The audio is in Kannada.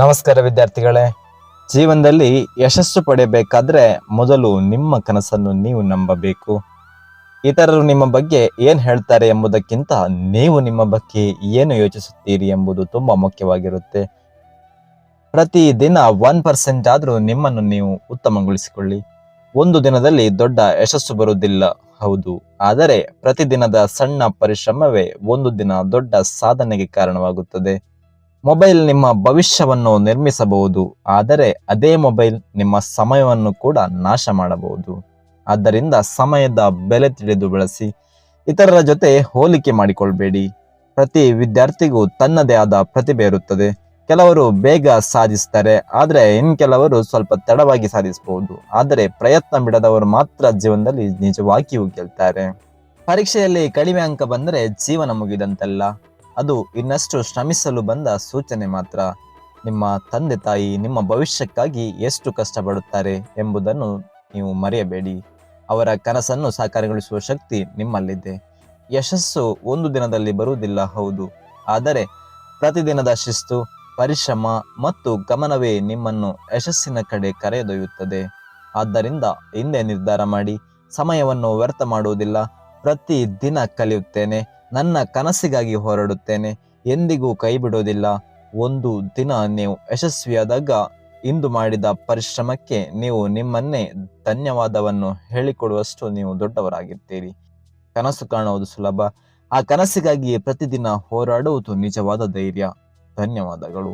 ನಮಸ್ಕಾರ ವಿದ್ಯಾರ್ಥಿಗಳೇ. ಜೀವನದಲ್ಲಿ ಯಶಸ್ಸು ಪಡೆಯಬೇಕಾದ್ರೆ ಮೊದಲು ನಿಮ್ಮ ಕನಸನ್ನು ನೀವು ನಂಬಬೇಕು. ಇತರರು ನಿಮ್ಮ ಬಗ್ಗೆ ಏನ್ ಹೇಳ್ತಾರೆ ಎಂಬುದಕ್ಕಿಂತ ನೀವು ನಿಮ್ಮ ಬಗ್ಗೆ ಏನು ಯೋಚಿಸುತ್ತೀರಿ ಎಂಬುದು ತುಂಬಾ ಮುಖ್ಯವಾಗಿರುತ್ತೆ. ಪ್ರತಿ ದಿನ 1% ಆದ್ರೂ ನಿಮ್ಮನ್ನು ನೀವು ಉತ್ತಮಗೊಳಿಸಿಕೊಳ್ಳಿ. ಒಂದು ದಿನದಲ್ಲಿ ದೊಡ್ಡ ಯಶಸ್ಸು ಬರುವುದಿಲ್ಲ, ಹೌದು, ಆದರೆ ಪ್ರತಿದಿನದ ಸಣ್ಣ ಪರಿಶ್ರಮವೇ ಒಂದು ದಿನ ದೊಡ್ಡ ಸಾಧನೆಗೆ ಕಾರಣವಾಗುತ್ತದೆ. ಮೊಬೈಲ್ ನಿಮ್ಮ ಭವಿಷ್ಯವನ್ನು ನಿರ್ಮಿಸಬಹುದು, ಆದರೆ ಅದೇ ಮೊಬೈಲ್ ನಿಮ್ಮ ಸಮಯವನ್ನು ಕೂಡ ನಾಶ ಮಾಡಬಹುದು. ಆದ್ದರಿಂದ ಸಮಯದ ಬೆಲೆ ತಿಳಿದು ಬಳಸಿ. ಇತರರ ಜೊತೆ ಹೋಲಿಕೆ ಮಾಡಿಕೊಳ್ಬೇಡಿ. ಪ್ರತಿ ವಿದ್ಯಾರ್ಥಿಗೂ ತನ್ನದೇ ಆದ ಪ್ರತಿಭೆ ಇರುತ್ತದೆ. ಕೆಲವರು ಬೇಗ ಸಾಧಿಸ್ತಾರೆ, ಆದರೆ ಇನ್ ಕೆಲವರು ಸ್ವಲ್ಪ ತಡವಾಗಿ ಸಾಧಿಸಬಹುದು. ಆದರೆ ಪ್ರಯತ್ನ ಬಿಡದವರು ಮಾತ್ರ ಜೀವನದಲ್ಲಿ ನಿಜವಾಗಿಯೂ ಗೆಲ್ತಾರೆ. ಪರೀಕ್ಷೆಯಲ್ಲಿ ಕಡಿಮೆ ಅಂಕ ಬಂದರೆ ಜೀವನ ಮುಗಿದಂತಲ್ಲ, ಅದು ಇನ್ನಷ್ಟು ಶ್ರಮಿಸಲು ಬಂದ ಸೂಚನೆ ಮಾತ್ರ. ನಿಮ್ಮ ತಂದೆ ತಾಯಿ ನಿಮ್ಮ ಭವಿಷ್ಯಕ್ಕಾಗಿ ಎಷ್ಟು ಕಷ್ಟಪಡುತ್ತಾರೆ ಎಂಬುದನ್ನು ನೀವು ಮರೆಯಬೇಡಿ. ಅವರ ಕನಸನ್ನು ಸಾಕಾರಗೊಳಿಸುವ ಶಕ್ತಿ ನಿಮ್ಮಲ್ಲಿದೆ. ಯಶಸ್ಸು ಒಂದು ದಿನದಲ್ಲಿ ಬರುವುದಿಲ್ಲ, ಹೌದು, ಆದರೆ ಪ್ರತಿದಿನದ ಶಿಸ್ತು, ಪರಿಶ್ರಮ ಮತ್ತು ಗಮನವೇ ನಿಮ್ಮನ್ನು ಯಶಸ್ಸಿನ ಕಡೆ ಕರೆದೊಯ್ಯುತ್ತದೆ. ಆದ್ದರಿಂದ ಹಿಂದೆ ನಿರ್ಧಾರ ಮಾಡಿ, ಸಮಯವನ್ನು ವ್ಯರ್ಥ ಮಾಡುವುದಿಲ್ಲ. ಪ್ರತಿ ದಿನ ಕಲಿಯುತ್ತೇನೆ, ನನ್ನ ಕನಸಿಗಾಗಿ ಹೋರಾಡುತ್ತೇನೆ, ಎಂದಿಗೂ ಕೈ ಬಿಡೋದಿಲ್ಲ. ಒಂದು ದಿನ ನೀವು ಯಶಸ್ವಿಯಾದಾಗ ಇಂದು ಮಾಡಿದ ಪರಿಶ್ರಮಕ್ಕೆ ನೀವು ನಿಮ್ಮನ್ನೇ ಧನ್ಯವಾದವನ್ನು ಹೇಳಿಕೊಡುವಷ್ಟು ನೀವು ದೊಡ್ಡವರಾಗಿರ್ತೀರಿ. ಕನಸು ಕಾಣುವುದು ಸುಲಭ, ಆ ಕನಸಿಗಾಗಿ ಪ್ರತಿದಿನ ಹೋರಾಡುವುದು ನಿಜವಾದ ಧೈರ್ಯ. ಧನ್ಯವಾದಗಳು.